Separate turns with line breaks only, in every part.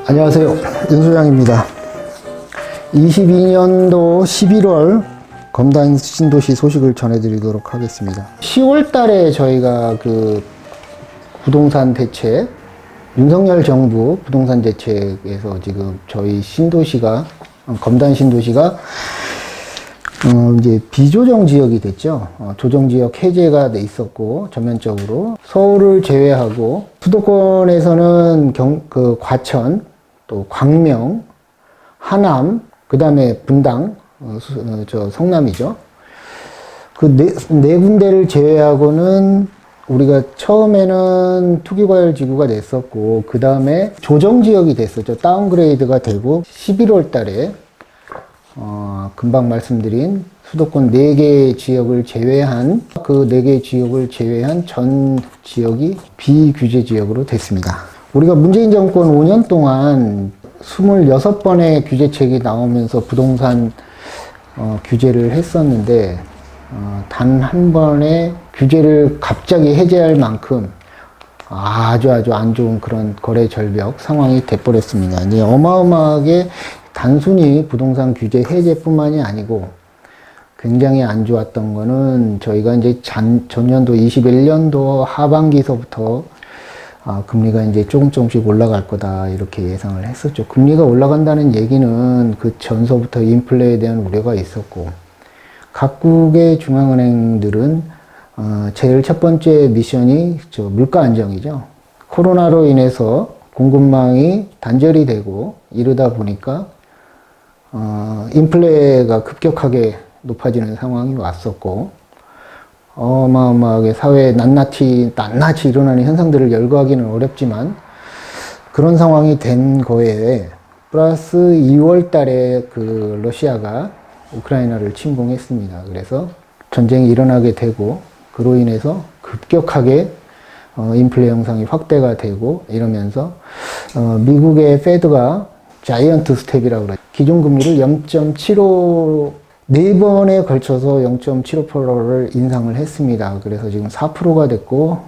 안녕하세요. 윤소장입니다. 22년도 11월 검단 신도시 소식을 전해드리도록 하겠습니다. 10월 달에 저희가 그 부동산 대책, 윤석열 정부 부동산 대책에서 지금 저희 신도시가, 검단 신도시가 이제 비조정 지역이 됐죠. 조정 지역 해제가 돼 있었고, 전면적으로 서울을 제외하고 수도권에서는 과천, 또 광명, 하남, 그 다음에 분당, 성남이죠. 그 네 군데를 제외하고는 우리가 처음에는 투기과열지구가 됐었고, 그 다음에 조정지역이 됐었죠. 다운그레이드가 되고, 11월 달에 금방 말씀드린 수도권 4개 지역을 제외한, 그 4개 지역을 제외한 전 지역이 비규제 지역으로 됐습니다. 우리가 문재인 정권 5년 동안 26번의 규제책이 나오면서 부동산 규제를 했었는데, 단 한 번의 규제를 갑자기 해제할 만큼 아주 안 좋은 그런 거래 절벽 상황이 돼버렸습니다. 이제 어마어마하게 단순히 부동산 규제 해제뿐만이 아니고 굉장히 안 좋았던 거는, 저희가 이제 전년도 21년도 하반기서부터 금리가 이제 조금씩 올라갈 거다 이렇게 예상을 했었죠. 금리가 올라간다는 얘기는 그 전서부터 인플레에 대한 우려가 있었고, 각국의 중앙은행들은 제일 첫 번째 미션이 물가 안정이죠. 코로나로 인해서 공급망이 단절이 되고 이러다 보니까 인플레가 급격하게 높아지는 상황이 왔었고, 어마어마하게 사회에 낱낱이 일어나는 현상들을 열거하기는 어렵지만 그런 상황이 된 거에 플러스 2월 달에 그 러시아가 우크라이나를 침공했습니다. 그래서 전쟁이 일어나게 되고, 그로 인해서 급격하게 인플레 현상이 확대가 되고 이러면서 미국의 페드가 자이언트 스텝이라고 그러죠. 기준금리를 0.75 4번에 걸쳐서 0.75%를 인상을 했습니다. 그래서 지금 4%가 됐고,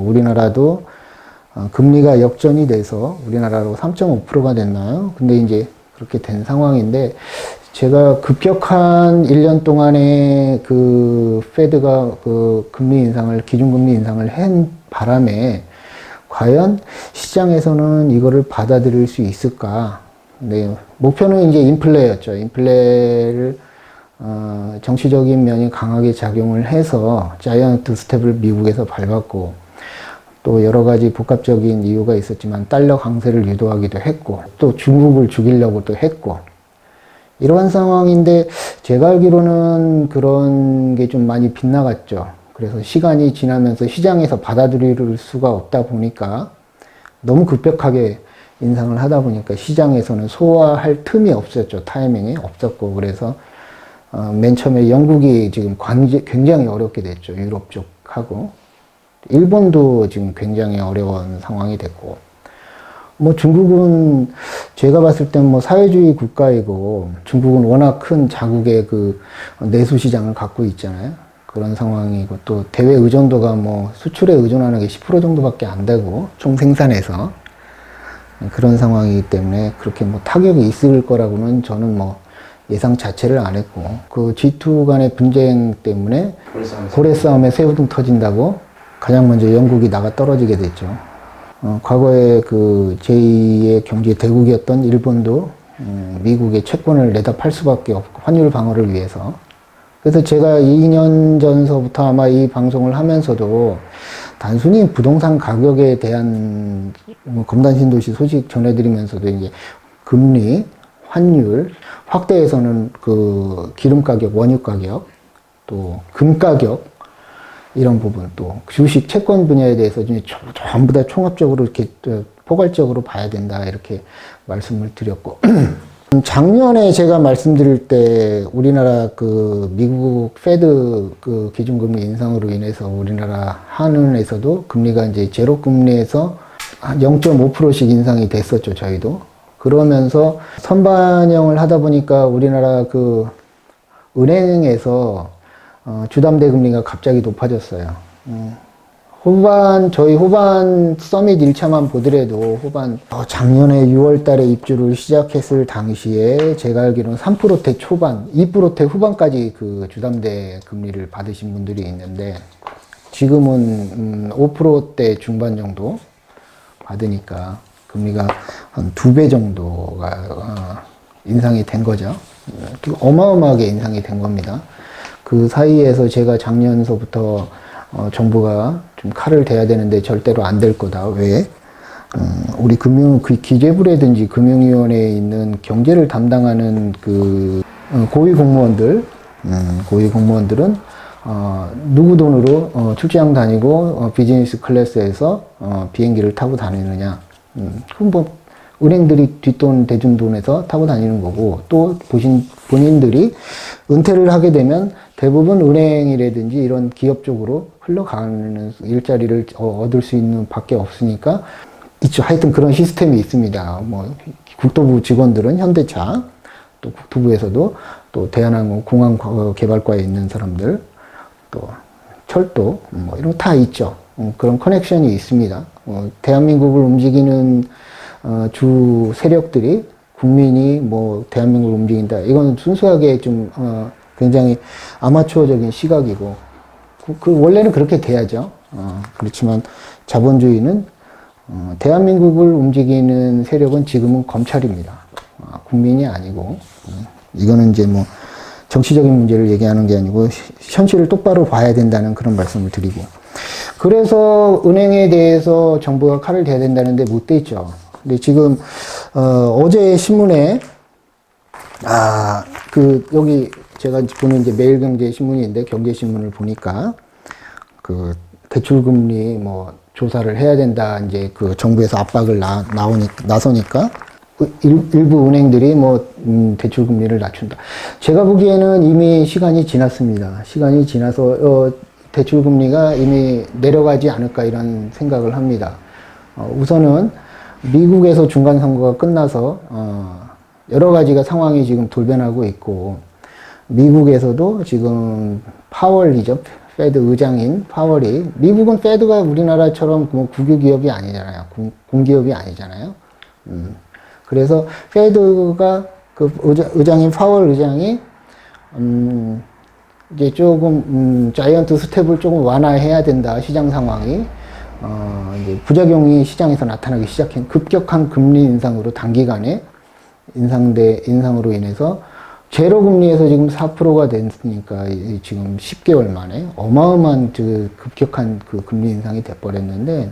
우리나라도 금리가 역전이 돼서 우리나라로 3.5%가 됐나요? 근데 이제 그렇게 된 상황인데, 제가 급격한 1년 동안에 그 페드가 그 금리 인상을, 기준금리 인상을 한 바람에 과연 시장에서는 이거를 받아들일 수 있을까? 네, 목표는 이제 인플레였죠. 인플레를 정치적인 면이 강하게 작용을 해서 자이언트 스텝을 미국에서 밟았고, 또 여러 가지 복합적인 이유가 있었지만 달러 강세를 유도하기도 했고, 또 중국을 죽이려고도 했고, 이러한 상황인데 제가 알기로는 그런 게 좀 많이 빗나갔죠. 그래서 시간이 지나면서 시장에서 받아들일 수가 없다 보니까, 너무 급격하게 인상을 하다 보니까 시장에서는 소화할 틈이 없었죠. 타이밍이 없었고, 그래서 맨 처음에 영국이 지금 굉장히 어렵게 됐죠. 유럽 쪽하고. 일본도 지금 굉장히 어려운 상황이 됐고, 뭐 중국은 제가 봤을 땐 뭐 사회주의 국가이고, 중국은 워낙 큰 자국의 그 내수 시장을 갖고 있잖아요. 그런 상황이고, 또 대외 의존도가 뭐 수출에 의존하는 게 10% 정도밖에 안 되고, 총 생산에서. 그런 상황이기 때문에 그렇게 뭐 타격이 있을 거라고는 저는 뭐 예상 자체를 안 했고, 그 G2 간의 분쟁 때문에 고래 싸움에 새우등 터진다고 가장 먼저 영국이 나가 떨어지게 됐죠. 과거에 그 제2의 경제 대국이었던 일본도 미국의 채권을 내다 팔 수밖에 없고, 환율 방어를 위해서. 그래서 제가 2년 전서부터 아마 이 방송을 하면서도 단순히 부동산 가격에 대한 검단 신도시 소식 전해드리면서도 이제 금리, 환율, 확대해서는 그 기름 가격, 원유 가격, 또 금 가격, 이런 부분, 또 주식 채권 분야에 대해서 전부 다 총합적으로 이렇게 포괄적으로 봐야 된다, 이렇게 말씀을 드렸고, 작년에 제가 말씀드릴 때 우리나라 그 미국 페드 그 기준금리 인상으로 인해서 우리나라 한은에서도 금리가 이제 제로 금리에서 0.5%씩 인상이 됐었죠. 저희도. 그러면서 선반영을 하다 보니까 우리나라 그 은행에서 주담대 금리가 갑자기 높아졌어요. 저희 후반 서밋 1차만 보더라도 작년에 6월 달에 입주를 시작했을 당시에 제가 알기로는 3%대 초반, 2%대 후반까지 그 주담대 금리를 받으신 분들이 있는데 지금은 5%대 중반 정도 받으니까 금리가 한 2배 정도가 인상이 된 거죠. 어마어마하게 인상이 된 겁니다. 그 사이에서 제가 작년서부터 정부가 좀 칼을 대야 되는데 절대로 안 될 거다. 왜? 우리 기재부라든지 금융위원회에 있는 경제를 담당하는 고위 공무원들은 누구 돈으로 출장 다니고 비즈니스 클래스에서 비행기를 타고 다니느냐? 그럼 뭐 은행들이 뒷돈 대준 돈에서 타고 다니는 거고, 또 본인들이 은퇴를 하게 되면 대부분 은행이라든지 이런 기업 쪽으로 흘러가는 일자리를 얻을 수 있는 밖에 없으니까 있죠. 하여튼 그런 시스템이 있습니다. 뭐 국토부 직원들은 현대차, 또 국토부에서도 또 대한항공 공항개발과에 있는 사람들, 또 철도 뭐 이런 거 다 있죠. 그런 커넥션이 있습니다. 대한민국을 움직이는 주 세력들이 국민이 뭐 대한민국을 움직인다. 이건 순수하게 좀 굉장히 아마추어적인 시각이고 원래는 그렇게 돼야죠. 그렇지만 자본주의는 대한민국을 움직이는 세력은 지금은 검찰입니다. 국민이 아니고 이거는 이제 뭐 정치적인 문제를 얘기하는 게 아니고 현실을 똑바로 봐야 된다는 그런 말씀을 드리고, 그래서 은행에 대해서 정부가 칼을 대야 된다는데 못 대죠. 근데 지금 어제 신문에 여기 제가 보는 이제 매일경제 신문인데 경제신문을 보니까 대출금리 뭐 조사를 해야 된다, 이제 정부에서 압박을 나서니까 일부 은행들이 대출금리를 낮춘다. 제가 보기에는 이미 시간이 지났습니다. 시간이 지나서 대출금리가 이미 내려가지 않을까 이런 생각을 합니다. 우선은 미국에서 중간선거가 끝나서 여러 가지가 상황이 지금 돌변하고 있고, 미국에서도 지금 파월이죠. 페드 의장인 파월이, 미국은 페드가 우리나라처럼 국유기업이 아니잖아요. 공기업이 아니잖아요. 그래서 페드가 의장인 파월 의장이 이제 조금 자이언트 스텝을 조금 완화해야 된다. 시장 상황이 이제 부작용이 시장에서 나타나기 시작한 급격한 금리 인상으로 단기간에 인상으로 인해서 제로 금리에서 지금 4%가 됐으니까 지금 10개월 만에 어마어마한 급격한 금리 인상이 돼버렸는데,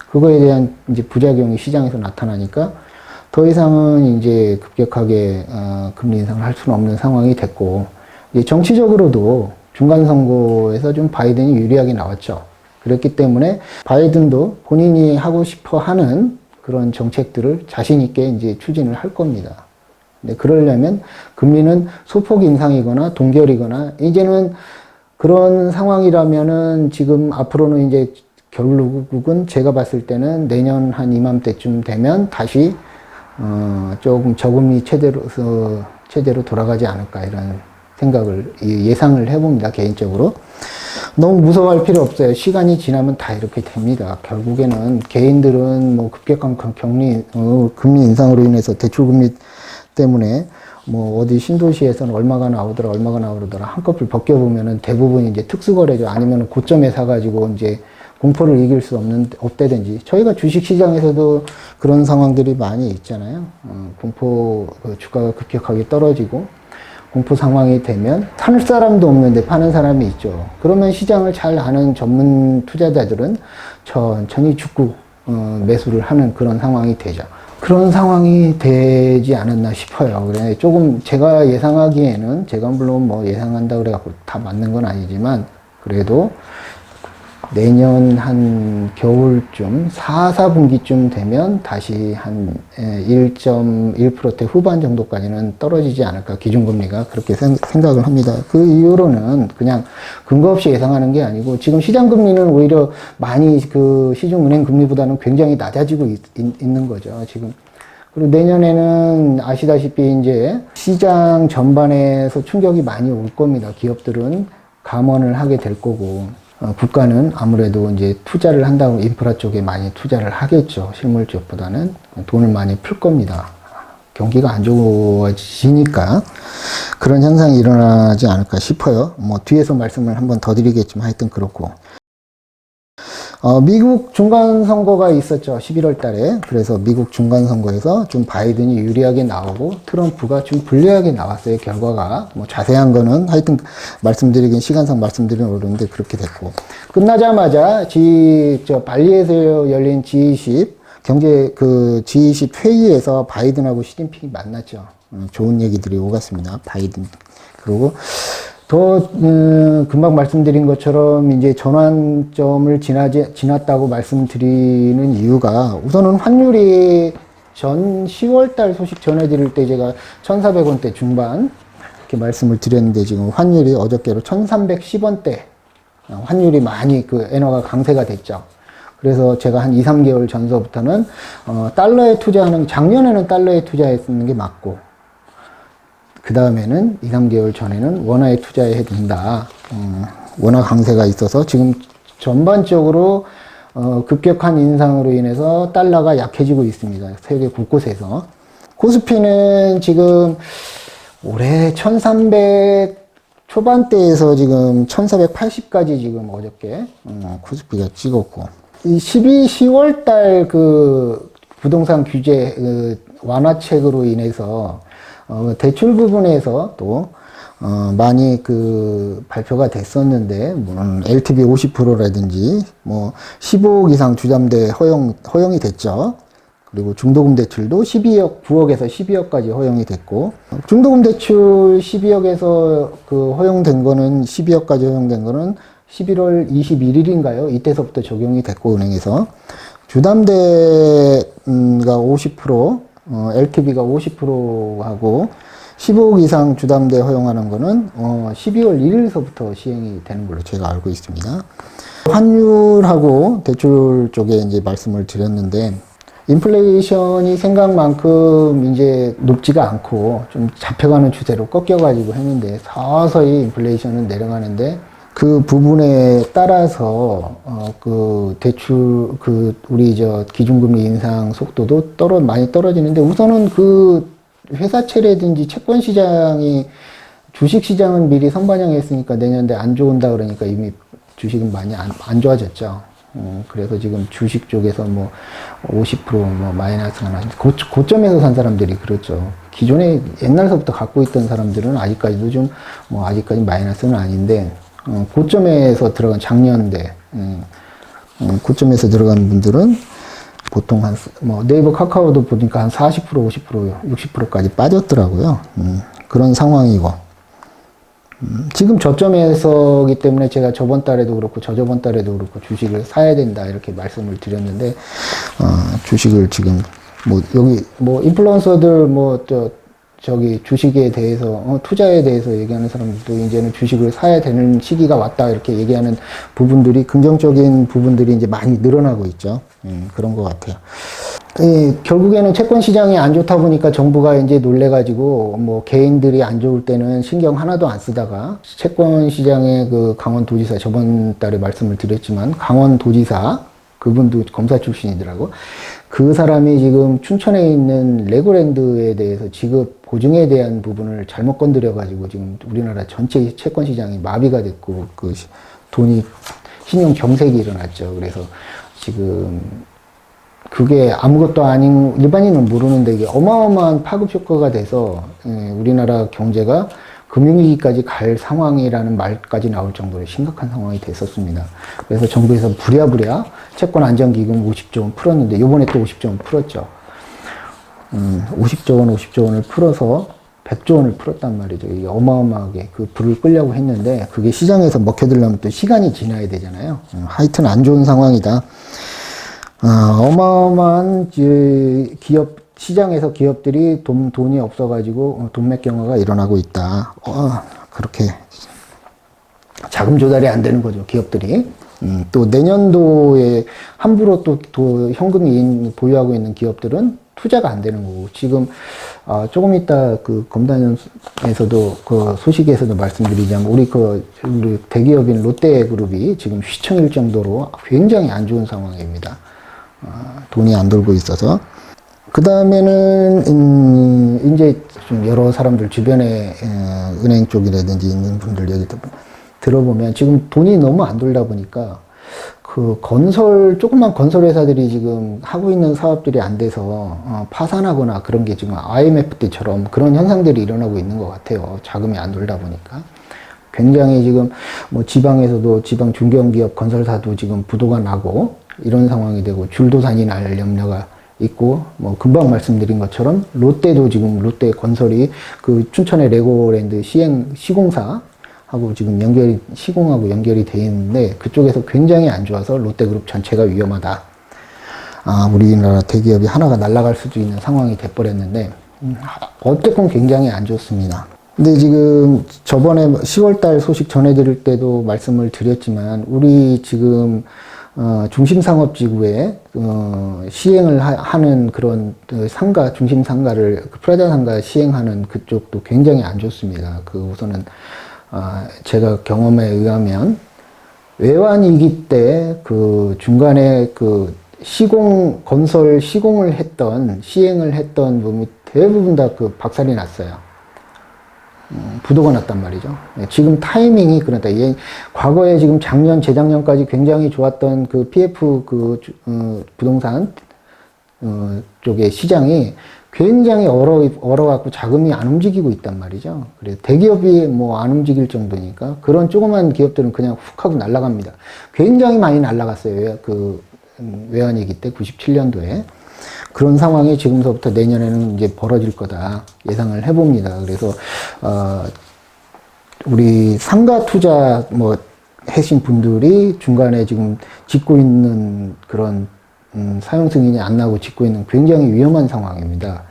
그거에 대한 이제 부작용이 시장에서 나타나니까 더 이상은 이제 급격하게 금리 인상을 할 수는 없는 상황이 됐고, 이제 정치적으로도 중간 선거에서 좀 바이든이 유리하게 나왔죠. 그렇기 때문에 바이든도 본인이 하고 싶어 하는 그런 정책들을 자신 있게 이제 추진을 할 겁니다. 근데 그러려면 금리는 소폭 인상이거나 동결이거나, 이제는 그런 상황이라면은 지금 앞으로는 이제 결국은 제가 봤을 때는 내년 한 이맘때쯤 되면 다시 조금 저금리 체제로 돌아가지 않을까 이런 생각을 예상을 해봅니다. 개인적으로 너무 무서워할 필요 없어요. 시간이 지나면 다 이렇게 됩니다. 결국에는 개인들은 뭐 급격한 금리 인상으로 인해서 대출금리 때문에 뭐 어디 신도시에서는 얼마가 나오더라 한꺼풀 벗겨보면은 대부분 이제 특수거래죠. 아니면 고점에 사가지고 이제 공포를 이길 수 없다든지, 저희가 주식시장에서도 그런 상황들이 많이 있잖아요. 주가가 급격하게 떨어지고 공포 상황이 되면 살 사람도 없는데 파는 사람이 있죠. 그러면 시장을 잘 아는 전문 투자자들은 천천히 죽고 매수를 하는 그런 상황이 되죠. 그런 상황이 되지 않았나 싶어요. 그래 조금 제가 예상하기에는, 제가 물론 뭐 예상한다 그래갖고 다 맞는 건 아니지만, 그래도 내년 한 겨울쯤 4분기쯤 되면 다시 한 1.1%대 후반 정도까지는 떨어지지 않을까, 기준금리가 그렇게 생각을 합니다. 그 이후로는 그냥 근거 없이 예상하는 게 아니고, 지금 시장금리는 오히려 많이 시중은행 금리보다는 굉장히 낮아지고 있는 거죠, 지금. 그리고 내년에는 아시다시피 이제 시장 전반에서 충격이 많이 올 겁니다. 기업들은 감원을 하게 될 거고, 국가는 아무래도 이제 투자를 한다고 인프라 쪽에 많이 투자를 하겠죠. 실물 쪽보다는 돈을 많이 풀 겁니다. 경기가 안 좋아지니까 그런 현상이 일어나지 않을까 싶어요. 뭐 뒤에서 말씀을 한번 더 드리겠지만 하여튼 그렇고. 미국 중간선거가 있었죠. 11월 달에. 그래서 미국 중간선거에서 좀 바이든이 유리하게 나오고 트럼프가 좀 불리하게 나왔어요. 결과가. 뭐 자세한 거는 하여튼 말씀드리긴 시간상 말씀드리면 어려운데 그렇게 됐고. 끝나자마자 발리에서 열린 G20 G20 회의에서 바이든하고 시진핑이 만났죠. 좋은 얘기들이 오갔습니다. 바이든. 그리고 금방 말씀드린 것처럼 이제 전환점을 지났다고 말씀드리는 이유가 우선은 환율이 전 10월달 소식 전해드릴 때 제가 1,400원대 중반 이렇게 말씀을 드렸는데 지금 환율이 어저께로 1,310원대 환율이 많이 그 엔화가 강세가 됐죠. 그래서 제가 한 2, 3개월 전서부터는 작년에는 달러에 투자했는 게 맞고 그 다음에는 2, 3개월 전에는 원화에 투자해야 된다. 원화 강세가 있어서 지금 전반적으로 급격한 인상으로 인해서 달러가 약해지고 있습니다. 세계 곳곳에서. 코스피는 지금 올해 1300 초반대에서 지금 1480까지 지금 어저께 코스피가 찍었고 이 10월 달 그 부동산 규제 완화책으로 인해서 대출 부분에서 또 많이 그 발표가 됐었는데 물론 LTV 50%라든지 뭐 15억 이상 주담대 허용이 됐죠. 그리고 중도금 대출도 9억에서 12억까지 허용이 됐고 중도금 대출 12억에서 그 허용된 거는 12억까지 허용된 거는 11월 21일인가요? 이때서부터 적용이 됐고 은행에서 주담대가 50% LTV가 50%하고 15억 이상 주담대 허용하는 거는 12월 1일서부터 시행이 되는 걸로 제가 알고 있습니다. 환율하고 대출 쪽에 이제 말씀을 드렸는데 인플레이션이 생각만큼 이제 높지가 않고 좀 잡혀가는 추세로 꺾여가지고 했는데 서서히 인플레이션은 내려가는데 그 부분에 따라서 우리 기준금리 인상 속도도 많이 떨어지는데 우선은 그 회사채라든지 채권 시장이 주식 시장은 미리 선반영했으니까 내년에 안 좋은다 그러니까 이미 주식은 많이 안 좋아졌죠. 그래서 지금 주식 쪽에서 뭐 50% 마이너스가 나서 고점에서 산 사람들이 그렇죠. 기존에 옛날서부터 갖고 있던 사람들은 아직까지도 좀 아직까지 마이너스는 아닌데 고점에서 들어간 작년대 고점에서 들어간 분들은 보통 네이버 카카오도 보니까 한 40%, 50%, 60%까지 빠졌더라고요. 그런 상황이고 지금 저점에서기 때문에 제가 저번 달에도 그렇고 저저번 달에도 그렇고 주식을 사야 된다 이렇게 말씀을 드렸는데 주식을 지금 여기 인플루언서들 주식에 대해서 투자에 대해서 얘기하는 사람들도 이제는 주식을 사야 되는 시기가 왔다 이렇게 얘기하는 부분들이 긍정적인 부분들이 이제 많이 늘어나고 있죠. 그런 것 같아요. 결국에는 채권 시장이 안 좋다 보니까 정부가 이제 놀래가지고 개인들이 안 좋을 때는 신경 하나도 안 쓰다가 채권 시장의 그 강원도지사 저번 달에 말씀을 드렸지만 강원도지사 그분도 검사 출신이더라고. 그 사람이 지금 춘천에 있는 레고랜드에 대해서 지급 보증에 대한 부분을 잘못 건드려가지고 지금 우리나라 전체 채권 시장이 마비가 됐고 그 돈이 신용 경색이 일어났죠. 그래서 지금 그게 아무것도 아닌 일반인은 모르는데 이게 어마어마한 파급 효과가 돼서 우리나라 경제가 금융위기까지 갈 상황이라는 말까지 나올 정도로 심각한 상황이 됐었습니다. 그래서 정부에서 부랴부랴 채권 안정기금 50조 원 풀었는데 요번에 또 50조 원 풀었죠. 50조 원을 풀어서 100조 원을 풀었단 말이죠. 이게 어마어마하게 그 불을 끌려고 했는데 그게 시장에서 먹혀들려면 또 시간이 지나야 되잖아요. 하여튼 안 좋은 상황이다. 어마어마한 시장에서 기업들이 돈이 없어가지고 돈맥 경화가 일어나고 있다. 그렇게 자금 조달이 안 되는 거죠, 기업들이. 또 내년도에 함부로 또 현금이 보유하고 있는 기업들은 투자가 안 되는 거고, 지금 조금 이따 그 검단에서도 그 소식에서도 말씀드리자면 우리 대기업인 롯데그룹이 지금 휘청일 정도로 굉장히 안 좋은 상황입니다. 돈이 안 돌고 있어서. 그 다음에는 이제 좀 여러 사람들 주변에 은행 쪽이라든지 있는 분들 얘기 들어보면 지금 돈이 너무 안 돌다 보니까 그 조그만 건설 회사들이 지금 하고 있는 사업들이 안 돼서 파산하거나 그런 게 지금 IMF 때처럼 그런 현상들이 일어나고 있는 것 같아요. 자금이 안 돌다 보니까. 굉장히 지금 뭐 지방에서도 지방 중견기업 건설사도 지금 부도가 나고 이런 상황이 되고 줄도산이 날 염려가 있고, 뭐 금방 말씀드린 것처럼 롯데도 지금 롯데 건설이 그 춘천의 레고랜드 시공사하고 지금 시공하고 연결이 돼 있는데 그쪽에서 굉장히 안 좋아서 롯데그룹 전체가 위험하다. 우리나라 대기업이 하나가 날아갈 수도 있는 상황이 돼버렸는데 어쨌건 굉장히 안 좋습니다. 근데 지금 저번에 10월달 소식 전해드릴 때도 말씀을 드렸지만 우리 지금 중심상업지구에 시행을 하는 그런 상가, 중심 상가를 프라자 상가 시행하는 그쪽도 굉장히 안 좋습니다. 그 우선은 제가 경험에 의하면 외환위기 때 그 중간에 그 건설 시행을 했던 놈이 대부분 다 그 박살이 났어요. 부도가 났단 말이죠. 지금 타이밍이 그렇다. 과거에 지금 재작년까지 굉장히 좋았던 그 PF 부동산 쪽의 시장이 굉장히 얼어갖고 자금이 안 움직이고 있단 말이죠. 그래서 대기업이 뭐 안 움직일 정도니까 그런 조그만 기업들은 그냥 훅 하고 날아갑니다. 굉장히 많이 날아갔어요. 그 외환위기 때 97년도에. 그런 상황이 지금서부터 내년에는 이제 벌어질 거다 예상을 해봅니다. 그래서 우리 상가 투자 하신 분들이 중간에 지금 짓고 있는 그런 사용 승인이 안 나고 짓고 있는 굉장히 위험한 상황입니다.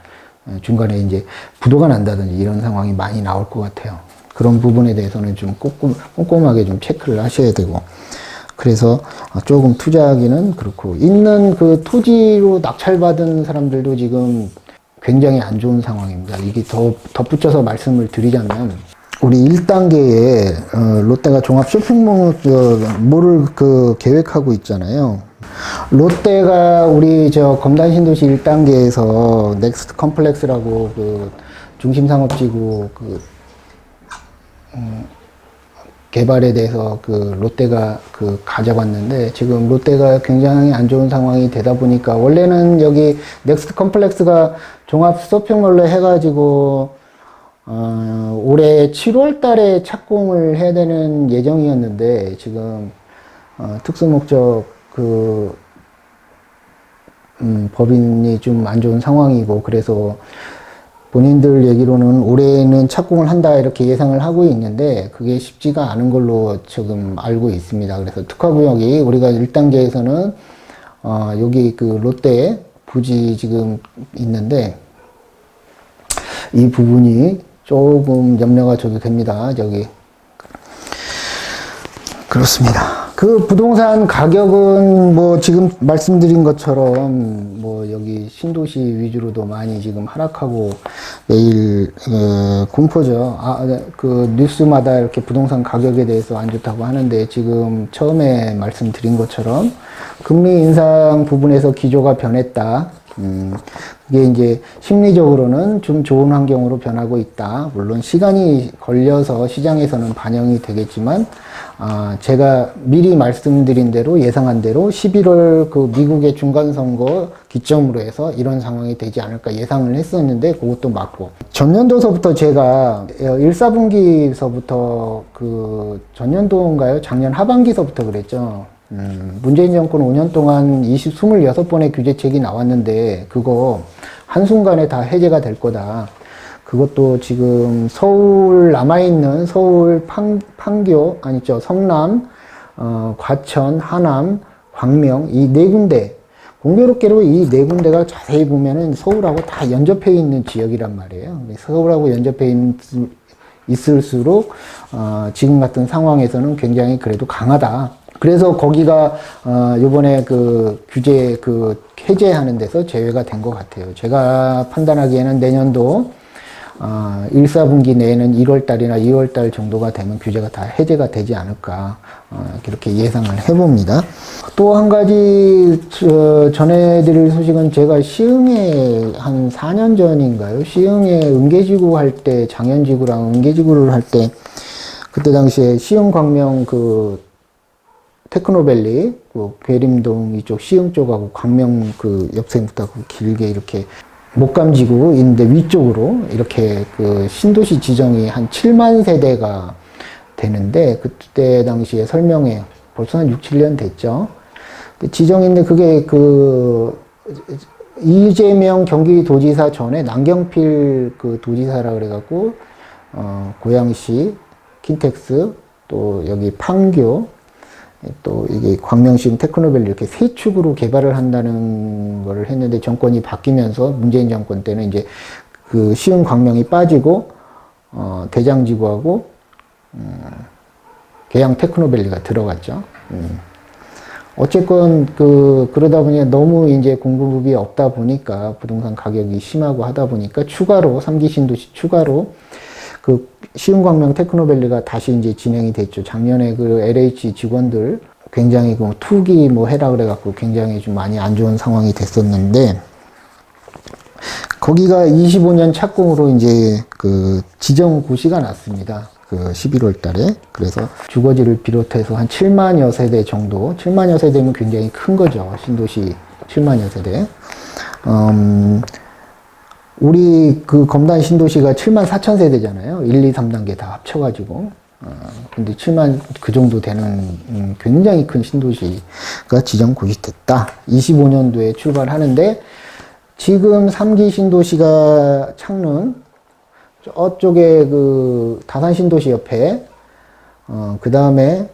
중간에 이제 부도가 난다든지 이런 상황이 많이 나올 것 같아요. 그런 부분에 대해서는 좀 꼼꼼하게 좀 체크를 하셔야 되고. 그래서 조금 투자하기는 그렇고, 있는 그 토지로 낙찰받은 사람들도 지금 굉장히 안 좋은 상황입니다. 이게 더 덧붙여서 말씀을 드리자면, 우리 1단계에 롯데가 종합 쇼핑몰을 계획하고 있잖아요. 롯데가 우리 검단 신도시 1단계에서 넥스트 컴플렉스라고 중심상업지구 개발에 대해서 롯데가 가져갔는데, 지금 롯데가 굉장히 안 좋은 상황이 되다 보니까, 원래는 여기 넥스트 컴플렉스가 종합 쇼핑몰로 해가지고 올해 7월 달에 착공을 해야 되는 예정이었는데, 지금 특수목적 법인이 좀 안 좋은 상황이고, 그래서 본인들 얘기로는 올해는 착공을 한다 이렇게 예상을 하고 있는데 그게 쉽지가 않은 걸로 지금 알고 있습니다. 그래서 특화구역이 우리가 1단계에서는 여기 롯데 부지 지금 있는데 이 부분이 조금 염려가 됩니다. 그렇습니다. 그 부동산 가격은 지금 말씀드린 것처럼 여기 신도시 위주로도 많이 지금 하락하고 매일 공포죠. 뉴스마다 이렇게 부동산 가격에 대해서 안 좋다고 하는데, 지금 처음에 말씀드린 것처럼 금리 인상 부분에서 기조가 변했다. 그게 이제 심리적으로는 좀 좋은 환경으로 변하고 있다. 물론 시간이 걸려서 시장에서는 반영이 되겠지만, 제가 미리 말씀드린 대로 예상한 대로 11월 미국의 중간선거 기점으로 해서 이런 상황이 되지 않을까 예상을 했었는데 그것도 맞고, 전년도서부터 제가 1, 4분기서부터 전년도인가요? 작년 하반기서부터 그랬죠. 문재인 정권 5년 동안 26번의 규제책이 나왔는데 그거 한순간에 다 해제가 될 거다. 그것도 지금 남아있는 서울 판교, 성남, 과천, 하남, 광명, 이 네 군데, 공교롭게도 이 네 군데가 자세히 보면은 서울하고 다 연접해 있는 지역이란 말이에요. 서울하고 연접해 있을수록, 지금 같은 상황에서는 굉장히 그래도 강하다. 그래서 거기가 요번에 그 규제 그 해제하는 데서 제외가 된 것 같아요. 제가 판단하기에는 내년도 1, 4분기 내에는 1월 달이나 2월 달 정도가 되면 규제가 다 해제가 되지 않을까 그렇게 예상을 해봅니다. 또 한 가지 전해드릴 소식은 제가 시흥에 한 4년 전인가요? 시흥에 은계지구 할 때 장현지구랑 은계지구를 할 때 그때 당시에 시흥광명 그 테크노밸리, 그 괴림동 이쪽 시흥 쪽하고 광명 그 옆세부터 길게 이렇게 목감지구인데 위쪽으로 이렇게 그 신도시 지정이 한 7만 세대가 되는데 그때 당시에 설명회 벌써 한 6, 7년 됐죠. 지정인데 그게 그 이재명 경기도지사 전에 남경필 그 도지사라 그래갖고 고양시, 킨텍스, 또 여기 판교, 또 이게 광명시흥 테크노밸리 이렇게 세 축으로 개발을 한다는 걸 했는데 정권이 바뀌면서 문재인 정권 때는 이제 그 시흥 광명이 빠지고 대장지구하고 계양 테크노밸리가 들어갔죠. 어쨌건 그러다 보니 너무 이제 공급이 없다 보니까 부동산 가격이 심하고 하다 보니까 추가로 3기 신도시 추가로 그 시흥광명 테크노밸리가 다시 이제 진행이 됐죠. 작년에 그 LH 직원들 굉장히 그 투기 뭐 해라 그래갖고 굉장히 좀 많이 안 좋은 상황이 됐었는데 거기가 25년 착공으로 이제 그 지정 고시가 났습니다. 그 11월 달에. 그래서 주거지를 비롯해서 한 7만여 세대 정도, 7만여 세대면 굉장히 큰 거죠. 신도시 7만여 세대. 우리 그 검단 신도시가 7만 4천 세대잖아요. 1, 2, 3단계 다 합쳐가지고. 근데 7만 그 정도 되는 굉장히 큰 신도시가 지정 고시됐다. 25년도에 출발하는데 지금 3기 신도시가 창릉 저쪽에 그 다산 신도시 옆에 그 다음에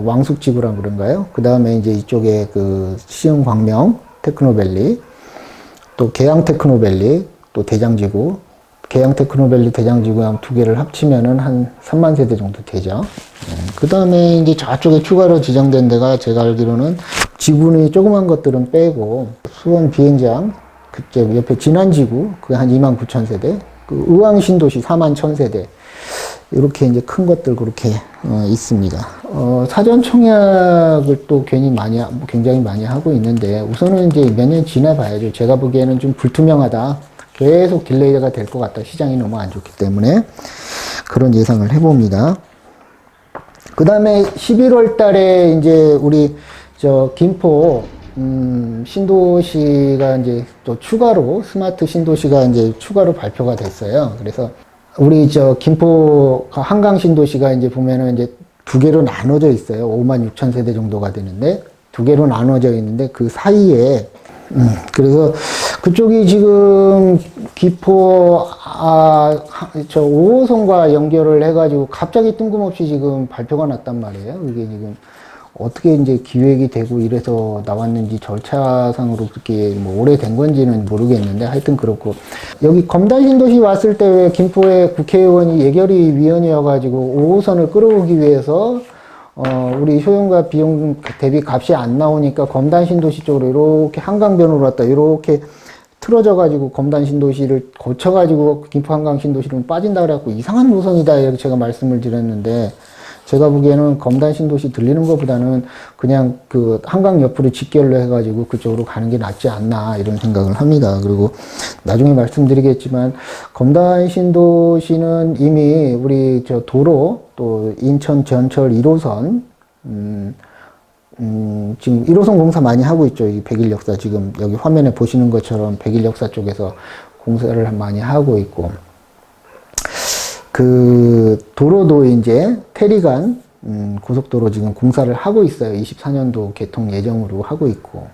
왕숙지구랑 그런가요? 그 다음에 이제 이쪽에 그 시흥 광명 테크노밸리 또 계양 테크노밸리, 또 대장지구, 계양 테크노밸리, 대장지구 한 두 개를 합치면은 한 3만 세대 정도 되죠. 그 다음에 이제 저쪽에 추가로 지정된 데가 제가 알기로는 지구는 조그만 것들은 빼고 수원 비행장, 그쪽 옆에 진안지구, 그게 한 2만 9천 세대, 그 의왕신도시 4만 1천 세대, 이렇게 이제 큰 것들 그렇게 있습니다. 사전 청약을 또 굉장히 많이 하고 있는데 우선은 이제 몇 년 지나봐야죠. 제가 보기에는 좀 불투명하다. 계속 딜레이가 될 것 같다. 시장이 너무 안 좋기 때문에 그런 예상을 해봅니다. 그 다음에 11월 달에 이제 우리 김포 신도시가 이제 또 추가로 스마트 신도시가 이제 추가로 발표가 됐어요. 그래서 우리 김포 한강 신도시가 이제 보면은 이제 두 개로 나눠져 있어요. 5만 6천 세대 정도가 되는데 두 개로 나눠져 있는데 그 사이에 그래서 그쪽이 지금 기포 5호선과 연결을 해가지고 갑자기 뜬금없이 지금 발표가 났단 말이에요. 이게 지금 어떻게 이제 기획이 되고 이래서 나왔는지 절차상으로 그렇게 뭐 오래된 건지는 모르겠는데 하여튼 그렇고 여기 검단신도시 왔을 때 왜 김포의 국회의원이 예결위 위원이어가지고 5호선을 끌어오기 위해서 우리 효용과 비용 대비 값이 안 나오니까 검단신도시 쪽으로 이렇게 한강변으로 왔다 이렇게 틀어져가지고 검단신도시를 거쳐가지고 김포 한강신도시로 빠진다 그래갖고 이상한 노선이다 이렇게 제가 말씀을 드렸는데 제가 보기에는 검단신도시 들리는 것보다는 그냥 그 한강 옆으로 직결로 해가지고 그쪽으로 가는 게 낫지 않나 이런 생각을 합니다. 그리고 나중에 말씀드리겠지만 검단신도시는 이미 우리 도로 또 인천 전철 1호선 지금 1호선 공사 많이 하고 있죠. 이 백일역사 지금 여기 화면에 보시는 것처럼 백일역사 쪽에서 공사를 많이 하고 있고 그 도로도 이제 태리간 고속도로 지금 공사를 하고 있어요. 24년도 개통 예정으로 하고 있고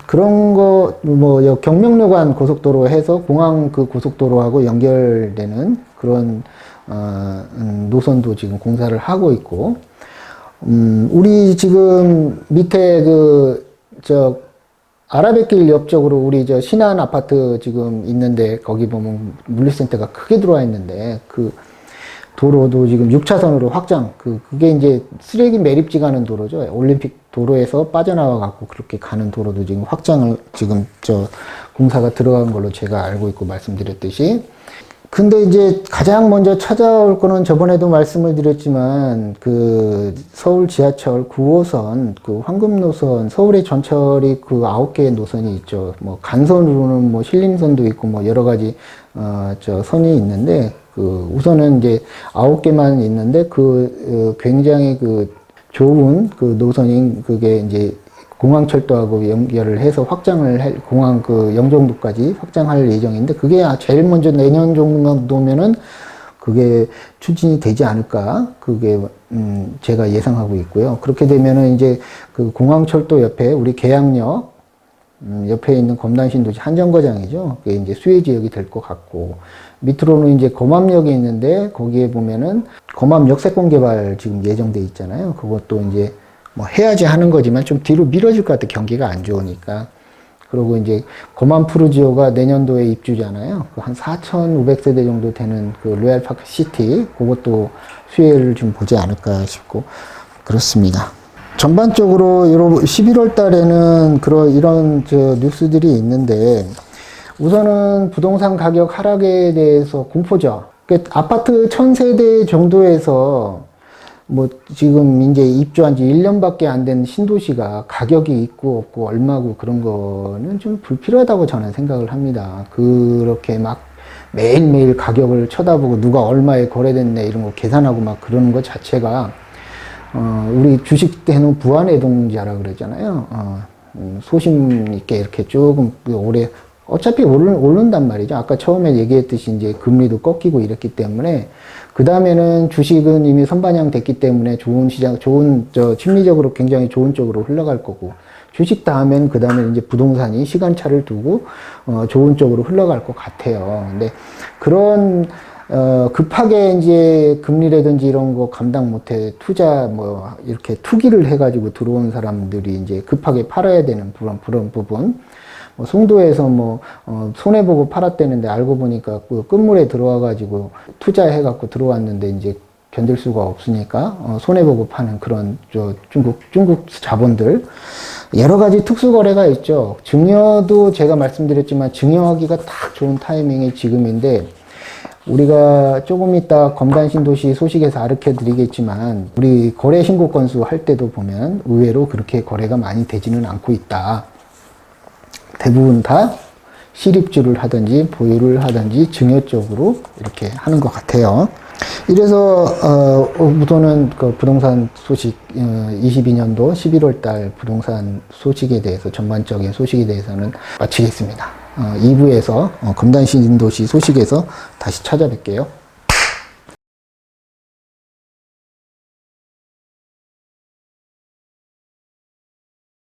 그런 거 뭐 경명로간 고속도로 해서 공항 그 고속도로하고 연결되는 그런 노선도 지금 공사를 하고 있고 우리 지금 밑에 아라뱃길 옆쪽으로 우리 신한 아파트 지금 있는데 거기 보면 물류센터가 크게 들어와 있는데 도로도 지금 6차선으로 확장, 그게 이제 쓰레기 매립지 가는 도로죠. 올림픽 도로에서 빠져나와 갖고 그렇게 가는 도로도 지금 확장을 지금 공사가 들어간 걸로 제가 알고 있고 말씀드렸듯이. 근데 이제 가장 먼저 찾아올 거는 저번에도 말씀을 드렸지만 그 서울 지하철 9호선 그 황금 노선, 서울의 전철이 그 9개의 노선이 있죠. 뭐 간선으로는 뭐 신림선도 있고 뭐 여러 가지 선이 있는데 그 우선은 이제 9개만 있는데 굉장히 그 좋은 그 노선인 그게 이제 공항철도하고 연결을 해서 공항 그 영종도까지 확장할 예정인데 그게 제일 먼저 내년 정도면은 그게 추진이 되지 않을까 그게 제가 예상하고 있고요. 그렇게 되면은 이제 그 공항철도 옆에 우리 계양역 옆에 있는 검단신도시 한정거장이죠. 그게 이제 수혜 지역이 될 것 같고 밑으로는 이제 검암역이 있는데 거기에 보면은 검암 역세권 개발 지금 예정돼 있잖아요. 그것도 이제 뭐 해야지 하는 거지만 좀 뒤로 미뤄질 것 같아. 경기가 안 좋으니까. 그리고 이제 검암 푸르지오가 내년도에 입주잖아요. 한 4,500세대 정도 되는 그 로얄파크 시티 그것도 수혜를 좀 보지 않을까 싶고 그렇습니다. 전반적으로 11월 달에는 이런 뉴스들이 있는데 우선은 부동산 가격 하락에 대해서 공포죠. 그러니까 아파트 1,000세대 정도에서 뭐 지금 이제 입주한 지 1년밖에 안 된 신도시가 가격이 있고 없고 얼마고 그런 거는 좀 불필요하다고 저는 생각을 합니다. 그렇게 막 매일매일 가격을 쳐다보고 누가 얼마에 거래됐네 이런 거 계산하고 막 그러는 것 자체가 우리 주식 해놓은 부안애동자라 그러잖아요. 소심 있게 이렇게 조금 오래 어차피 오른단 말이죠. 아까 처음에 얘기했듯이 이제 금리도 꺾이고 이랬기 때문에 그 다음에는 주식은 이미 선반영 됐기 때문에 심리적으로 굉장히 좋은 쪽으로 흘러갈 거고 주식 다음엔 그 다음에 이제 부동산이 시간차를 두고 좋은 쪽으로 흘러갈 것 같아요. 근데 그런 급하게 이제 금리라든지 이런 거 감당 못해 투자 이렇게 투기를 해가지고 들어온 사람들이 이제 급하게 팔아야 되는 그런 부분. 송도에서 손해보고 팔았대는데 알고 보니까 그 끝물에 들어와가지고 투자해갖고 들어왔는데 이제 견딜 수가 없으니까 손해보고 파는 그런 중국 자본들. 여러 가지 특수거래가 있죠. 증여도 제가 말씀드렸지만 증여하기가 딱 좋은 타이밍이 지금인데 우리가 조금 이따 검단신도시 소식에서 아르켜 드리겠지만 우리 거래 신고 건수 할 때도 보면 의외로 그렇게 거래가 많이 되지는 않고 있다. 대부분 다 실입주를 하든지 보유를 하든지 증여 쪽으로 이렇게 하는 것 같아요. 이래서 우선은 그 부동산 소식 22년도 11월 달 부동산 소식에 대해서 전반적인 소식에 대해서는 마치겠습니다. 2부에서 검단신도시 소식에서 다시 찾아뵐게요.